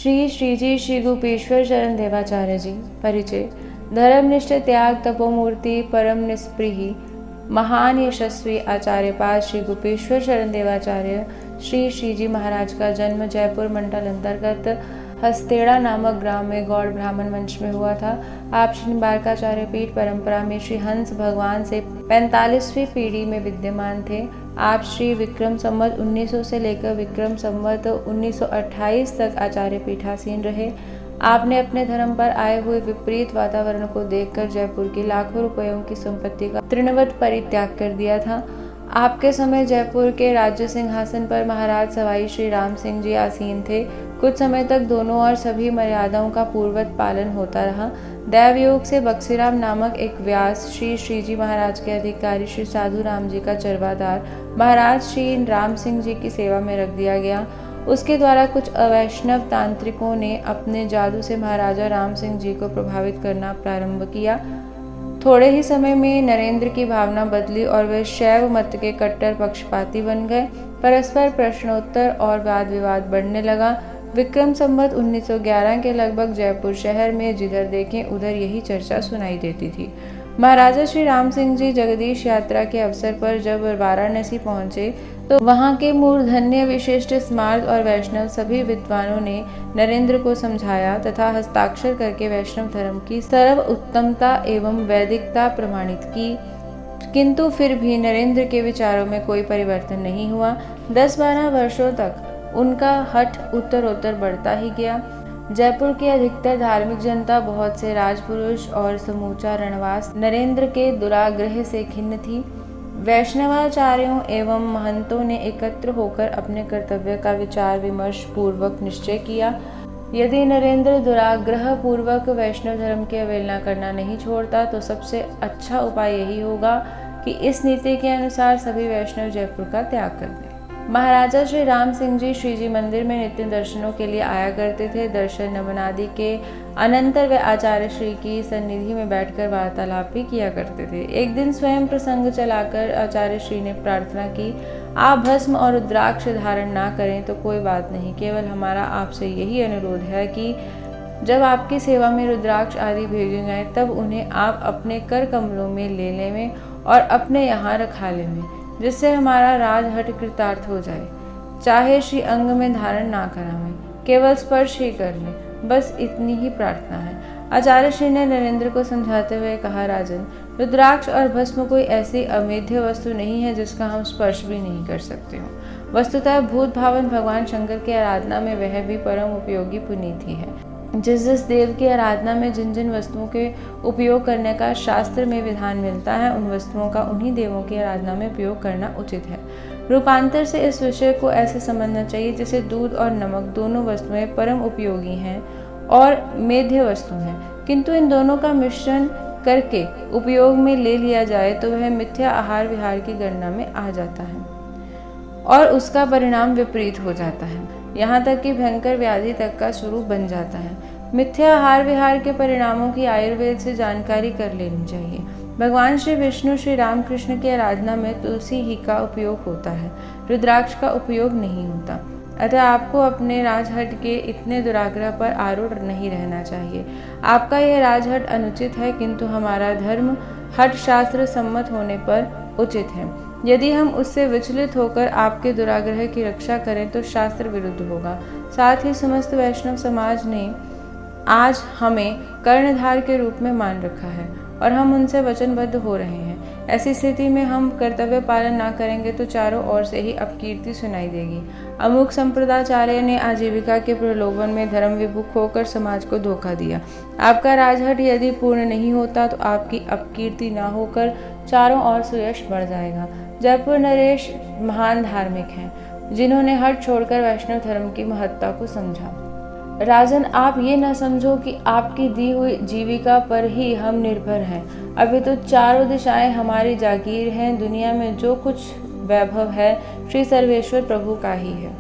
श्री श्रीजी श्री गोपेश्वर चरण देवाचार्य जी। परिचय। धर्मनिष्ठ त्याग तपोमूर्ति परम निष्पृही महान यशस्वी आचार्य पाद श्री गोपेश्वर चरण देवाचार्य श्री श्रीजी महाराज का जन्म जयपुर मंडल अंतर्गत हस्तेड़ा नामक ग्राम में गौड़ ब्राह्मण वंश में हुआ था। आप श्री निम्बार्काचार्य पीठ परंपरा में श्री हंस भगवान से 45वीं पीढ़ी में विद्यमान थे। आप श्री विक्रम संवत 1900 से लेकर विक्रम संवत 1928 तक आचार्य पीठासीन रहे। आपने अपने धर्म पर आए हुए विपरीत वातावरण को देखकर जयपुर की लाखों रुपयों की संपत्ति का तृणवत परित्याग कर दिया था। आपके समय जयपुर के राज्य सिंहासन पर महाराज सवाई श्री राम सिंह जी आसीन थे। कुछ समय तक दोनों और सभी मर्यादाओं का पूर्ववत पालन होता रहा। दैवयोग से बक्सीराम नामक एक व्यास श्री श्रीजी महाराज के अधिकारी श्री साधु राम जी का चरवादार महाराज श्री राम सिंह जी की सेवा में रख दिया गया। उसके द्वारा कुछ अवैष्णव तांत्रिकों ने अपने जादू से महाराजा राम सिंह जी को प्रभावित करना प्रारंभ किया। थोड़े ही समय में नरेंद्र की भावना बदली और वे शैव मत के कट्टर पक्षपाती बन गए। परस्पर प्रश्नोत्तर और वाद विवाद बढ़ने लगा। विक्रम संवत 1911 के लगभग जयपुर शहर में जिधर देखें उधर यही चर्चा सुनाई देती थी। महाराजा श्री राम सिंह जी जगदीश यात्रा के अवसर पर जब वाराणसी पहुंचे तो वहां के मूर्धन्य विशिष्ट स्मार्त और वैष्णव सभी विद्वानों ने नरेंद्र को समझाया तथा हस्ताक्षर करके वैष्णव धर्म की सर्व उत्तमता एवं वैदिकता प्रमाणित की, किंतु फिर भी नरेंद्र के विचारों में कोई परिवर्तन नहीं हुआ। 10-12 वर्षों तक उनका हठ उत्तरोत्तर बढ़ता ही गया। जयपुर की अधिकतर धार्मिक जनता, बहुत से राजपुरुष और समूचा रणवास नरेंद्र के दुराग्रह से खिन्न थी। वैष्णवाचार्यों एवं महंतों ने एकत्र होकर अपने कर्तव्य का विचार विमर्श पूर्वक निश्चय किया। यदि नरेंद्र दुराग्रह पूर्वक वैष्णव धर्म की अवहेलना करना नहीं छोड़ता तो सबसे अच्छा उपाय यही होगा कि इस नीति के अनुसार सभी वैष्णव जयपुर का त्याग कर दें। महाराजा श्री राम सिंह जी श्रीजी मंदिर में नित्य दर्शनों के लिए आया करते थे। दर्शन नमनादि के अनंतर वे आचार्य श्री की सन्निधि में बैठकर वार्तालाप भी किया करते थे। एक दिन स्वयं प्रसंग चलाकर आचार्य श्री ने प्रार्थना की, आप भस्म और रुद्राक्ष धारण ना करें तो कोई बात नहीं, केवल हमारा आपसे यही अनुरोध है कि जब आपकी सेवा में रुद्राक्ष आदि भेजे जाएं तब उन्हें आप अपने कर कमलों में ले लें और अपने यहाँ रखा लें, जिससे हमारा राजहट कृतार्थ हो जाए। चाहे श्री अंग में धारण ना करावें, केवल स्पर्श ही कर लें, बस इतनी ही प्रार्थना है। आचार्य श्री ने नरेंद्र को समझाते हुए कहा, राजन, रुद्राक्ष और भस्म कोई ऐसी अमेध्य वस्तु नहीं है जिसका हम स्पर्श भी नहीं कर सकते हो। वस्तुतः भूत भावन भगवान शंकर की आराधना में वह भी परम उपयोगी पुनीत ही है। जिस जिस देव की आराधना में जिन जिन वस्तुओं के उपयोग करने का शास्त्र में विधान मिलता है, उन वस्तुओं का उन्हीं देवों की आराधना में उपयोग करना उचित है। रूपांतर से इस विषय को ऐसे समझना चाहिए जैसे दूध और नमक दोनों वस्तुएं परम उपयोगी हैं और मेध्य वस्तु हैं, किंतु इन दोनों का मिश्रण करके उपयोग में ले लिया जाए तो वह मिथ्या आहार विहार की गणना में आ जाता है और उसका परिणाम विपरीत हो जाता है, यहाँ तक कि भयंकर व्याधि तक का स्वरूप बन जाता है। मिथ्या आहार विहार के परिणामों की आयुर्वेद से जानकारी कर लेनी चाहिए। भगवान श्री विष्णु श्री रामकृष्ण की आराधना में तुलसी ही का उपयोग होता है, रुद्राक्ष का उपयोग नहीं होता। अतः आपको अपने राजहट के इतने दुराग्रह पर आरूढ़ नहीं रहना चाहिए। आपका यह राजहट अनुचित है, किंतु हमारा धर्म हठ शास्त्र सम्मत होने पर उचित है। यदि हम उससे विचलित होकर आपके दुराग्रह की रक्षा करें तो शास्त्र विरुद्ध होगा। साथ ही समस्त वैष्णव समाज ने आज हमें कर्णधार के रूप में मान रखा है और हम उनसे वचनबद्ध हो रहे हैं। ऐसी स्थिति में हम कर्तव्य पालन ना करेंगे तो चारों ओर से ही अपकीर्ति सुनाई देगी। अमुक संप्रदाचार्य ने आजीविका के प्रलोभन में धर्म विमुख होकर समाज को धोखा दिया। आपका राजहट यदि पूर्ण नहीं होता तो आपकी अपकीर्ति ना होकर चारों ओर सुयश बढ़ जाएगा। जयपुर नरेश महान धार्मिक हैं, जिन्होंने हट छोड़कर वैष्णव धर्म की महत्ता को समझा। राजन, आप ये न समझो कि आपकी दी हुई जीविका पर ही हम निर्भर हैं। अभी तो चारों दिशाएं हमारी जागीर हैं। दुनिया में जो कुछ वैभव है श्री सर्वेश्वर प्रभु का ही है।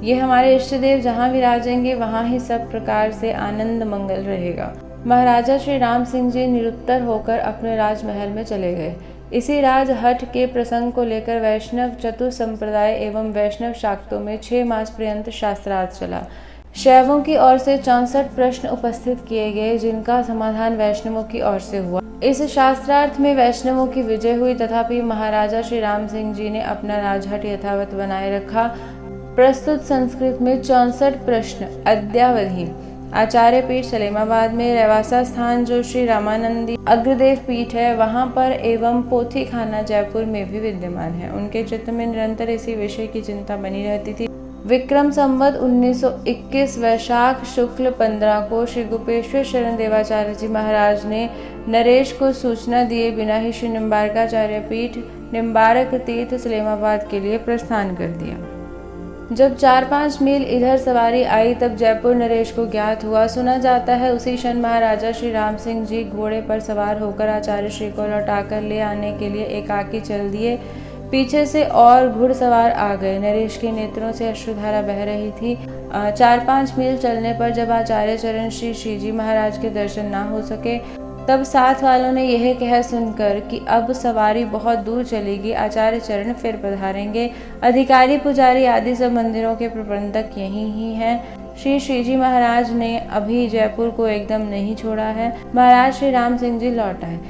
ये हमारे इष्ट देव जहाँ विराजेंगे वहाँ ही सब प्रकार से आनंद मंगल रहेगा। महाराजा श्री राम सिंह जी निरुत्तर होकर अपने राजमहल में चले गए। इसी राजहट के प्रसंग को लेकर वैष्णव चतुर संप्रदाय एवं वैष्णव शाक्तों में 6 मास पर्यंत शास्त्रार्थ चला। शैवों की ओर से 64 प्रश्न उपस्थित किए गए, जिनका समाधान वैष्णवों की ओर से हुआ। इस शास्त्रार्थ में वैष्णवों की विजय हुई, तथापि महाराजा श्री राम सिंह जी ने अपना राजहट यथावत बनाए रखा। प्रस्तुत संस्कृत में 64 प्रश्न अद्यावधि आचार्य पीठ सलेमाबाद में, रेवासा स्थान जो श्री रामानंदी अग्रदेव पीठ है वहां पर, एवं पोथी खाना जयपुर में भी विद्यमान है। उनके चित्त में निरंतर इसी विषय की चिंता बनी रहती थी। विक्रम संवत 1921 वैशाख शुक्ल 15 को श्री गोपेश्वर शरण देवाचार्य जी महाराज ने नरेश को सूचना दिए बिना ही श्री निम्बारकाचार्य पीठ निम्बारक तीर्थ सलेमाबाद के लिए प्रस्थान कर दिया। जब 4-5 मील इधर सवारी आई तब जयपुर नरेश को ज्ञात हुआ। सुना जाता है उसी क्षण महाराजा श्री राम सिंह जी घोड़े पर सवार होकर आचार्य श्री को लौटाकर ले आने के लिए एकाकी चल दिए। पीछे से और घुड़सवार आ गए। नरेश के नेत्रों से अश्रुधारा बह रही थी। 4-5 मील चलने पर जब आचार्य चरण श्री श्रीजी महाराज के दर्शन ना हो सके, तब साथ वालों ने यह कह सुनकर कि अब सवारी बहुत दूर चलेगी, आचार्य चरण फिर पधारेंगे। अधिकारी पुजारी आदि सब मंदिरों के प्रबंधक यही ही हैं। श्री श्रीजी महाराज ने अभी जयपुर को एकदम नहीं छोड़ा है। महाराज श्री राम सिंह जी लौट आए।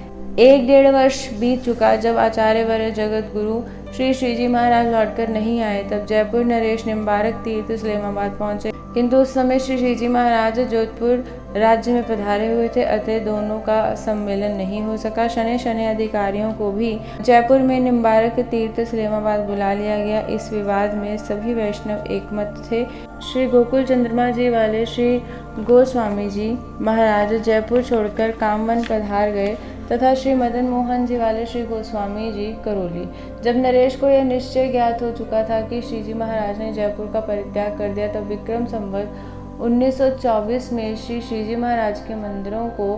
1-1.5 वर्ष बीत चुका। जब आचार्य वर्य जगत गुरु श्री श्रीजी महाराज लौटकर नहीं आए, तब जयपुर नरेश निम्बारक तीर्थ सलेमाबाद पहुंचे, किंतु उस समय श्री श्रीजी महाराज जोधपुर राज्य में पधारे हुए थे, अतः दोनों का सम्मेलन नहीं हो सका। शनि शनि अधिकारियों को भी जयपुर में निम्बारक तीर्थ सलेमाबाद बुला लिया गया। इस विवाद में सभी वैष्णव एकमत थे। श्री गोकुल चंद्रमा जी वाले श्री गोस्वामी जी महाराज जयपुर छोड़कर कामवन पधार गए तथा श्री मदन मोहन जी वाले श्री गोस्वामी जी करौली। जब नरेश को यह निश्चय ज्ञात हो चुका था कि श्रीजी महाराज ने जयपुर का परित्याग कर दिया, तब विक्रम संवत 1924 में श्री श्रीजी महाराज के मंदिरों को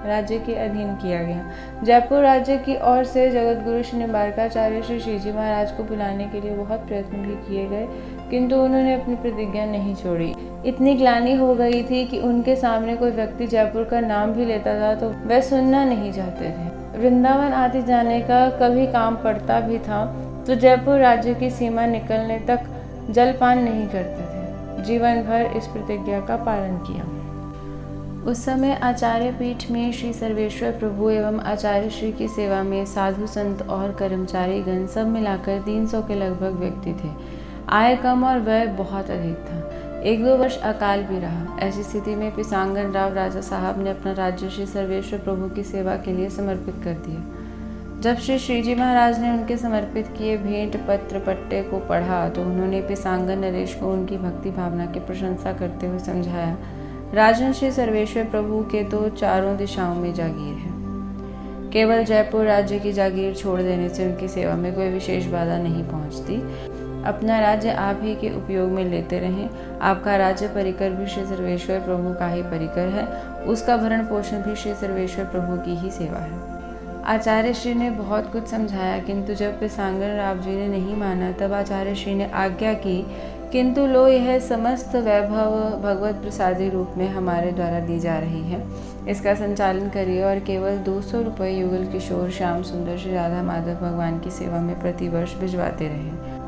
राज्य के अधीन किया गया। जयपुर राज्य की ओर से जगत गुरु श्री निम्बारकाचार्य श्री श्रीजी महाराज को बुलाने के लिए बहुत प्रयत्न भी किए गए, किंतु उन्होंने अपनी प्रतिज्ञा नहीं छोड़ी। इतनी ग्लानि हो गई थी कि उनके सामने कोई व्यक्ति जयपुर का नाम भी लेता था तो वह सुनना नहीं चाहते थे। वृंदावन आदि जाने का कभी काम पड़ता भी था तो जयपुर राज्य की सीमा निकलने तक जलपान नहीं करते थे। जीवन भर इस प्रतिज्ञा का पालन किया। उस समय आचार्य पीठ में श्री सर्वेश्वर प्रभु एवं आचार्य श्री की सेवा में साधु संत और कर्मचारी गण सब मिलाकर 300 के लगभग व्यक्ति थे। आय कम और व्यय बहुत अधिक था। 1-2 वर्ष अकाल भी रहा। ऐसी स्थिति में पिसांगन राव राजा साहब ने अपना राज्य श्री सर्वेश्वर प्रभु की सेवा के लिए समर्पित कर दिया। जब श्री श्रीजी महाराज ने उनके समर्पित किए भेंट पत्र पट्टे को पढ़ा तो उन्होंने पिसांगन नरेश को उनकी भक्ति भावना की प्रशंसा करते हुए समझाया, राजन श्री सर्वेश्वर प्रभु के तो चारों दिशाओं में जागीर है। केवल जयपुर राज्य की जागीर छोड़ देने से उनकी सेवा में कोई विशेष बाधा नहीं पहुंचती। अपना राज्य आप ही के उपयोग में लेते रहें। आपका राज्य परिकर भी श्री सर्वेश्वर प्रभु का ही परिकर है। उसका भरण पोषण भी श्री सर्वेश्वर प्रभु की ही सेवा है। आचार्य श्री ने बहुत कुछ समझाया, किंतु जब पिसांगन राव जी ने नहीं माना तब आचार्य श्री ने आज्ञा की, किंतु लो यह समस्त वैभव भगवत प्रसादी रूप में हमारे द्वारा दी जा रही है। इसका संचालन करिए और केवल 200 रुपये युगल किशोर श्याम सुंदर श्री राधा माधव भगवान की सेवा में प्रतिवर्ष भिजवाते रहे।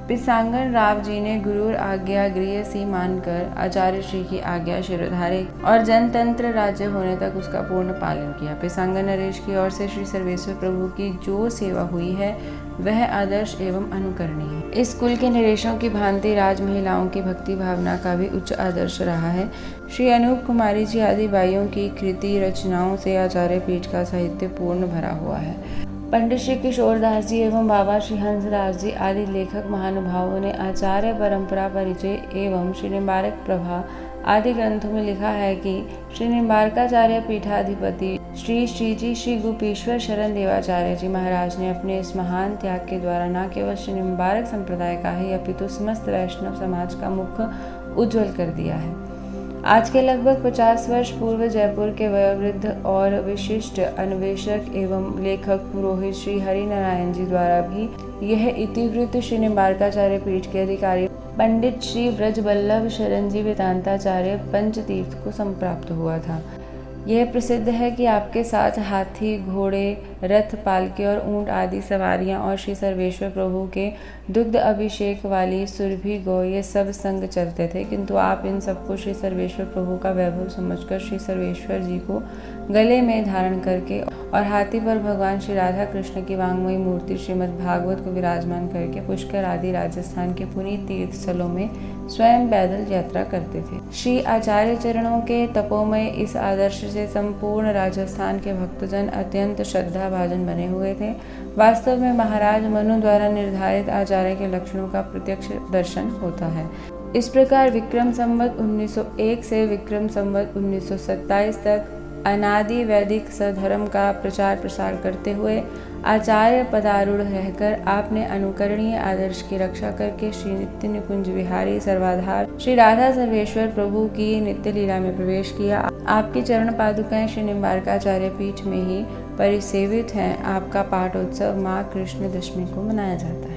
पिसांगन राव जी ने गुरुर आज्ञा गृह सी मानकर आचार्य श्री की आज्ञा शिरोधारे और जनतंत्र राज्य होने तक उसका पूर्ण पालन किया। पिसांगन नरेश की ओर से श्री सर्वेश्वर प्रभु की जो सेवा हुई है वह आदर्श एवं अनुकरणीय है। इस कुल के नरेशों की भांति राज महिलाओं की भक्ति भावना का भी उच्च आदर्श रहा है। श्री अनूप कुमारी जी आदि बाइयों की कृति रचनाओं से आचार्य पीठ का साहित्य पूर्ण भरा हुआ है। पंडित श्री किशोर दास जी एवं बाबा श्री हंसराज जी आदि लेखक महानुभावों ने आचार्य परंपरा परिचय एवं श्री निम्बारक प्रभा आदि ग्रंथों में लिखा है कि श्री निम्बारकाचार्य पीठाधिपति श्री श्रीजी श्री गोपेश्वर शरण देवाचार्य जी महाराज ने अपने इस महान त्याग के द्वारा न केवल श्री निम्बारक संप्रदाय का ही अपितु समस्त वैष्णव समाज का मुख उज्ज्वल कर दिया है। आज के लगभग 50 वर्ष पूर्व जयपुर के वयोवृद्ध और विशिष्ट अन्वेषक एवं लेखक पुरोहित श्री हरिनारायण जी द्वारा भी यह इतिवृत्त श्री निम्बारकाचार्य पीठ के अधिकारी पंडित श्री ब्रजबल्लभ शरण जी वेदांताचार्य पंचतीर्थ को संप्राप्त हुआ था। यह प्रसिद्ध है कि आपके साथ हाथी, घोड़े, रथ, पालके और ऊंट आदि सवारियां और श्री सर्वेश्वर प्रभु के दुग्ध अभिषेक वाली सुरभि गौ ये सब संग चलते थे, किंतु आप इन सबको श्री सर्वेश्वर प्रभु का वैभव समझकर श्री सर्वेश्वर जी को गले में धारण करके और हाथी पर भगवान श्री राधा कृष्ण की वांगमयी मूर्ति श्रीमद् भागवत को विराजमान करके पुष्कर आदि राजस्थान के पुनीत तीर्थ स्थलों में स्वयं पैदल यात्रा करते थे। श्री आचार्य चरणों के तपोमय इस आदर्श से संपूर्ण राजस्थान के भक्तजन अत्यंत श्रद्धा भाजन बने हुए थे। वास्तव में महाराज मनु द्वारा निर्धारित आचार्य के लक्षणों का प्रत्यक्ष दर्शन होता है। इस प्रकार विक्रम संवत 1901 से विक्रम संवत 1927 तक अनादि वैदिक सधर्म का प्रचार प्रसार करते हुए आचार्य पदारूढ़ रहकर आपने अनुकरणीय आदर्श की रक्षा करके श्री नित्य निकुंज विहारी सर्वाधार श्री राधा सर्वेश्वर प्रभु की नित्य लीला में प्रवेश किया। आपकी चरण पादुकाएं श्री निम्बारकाचार्य पीठ में ही परिसेवित हैं। आपका पाठ उत्सव माँ कृष्ण दशमी को मनाया जाता है।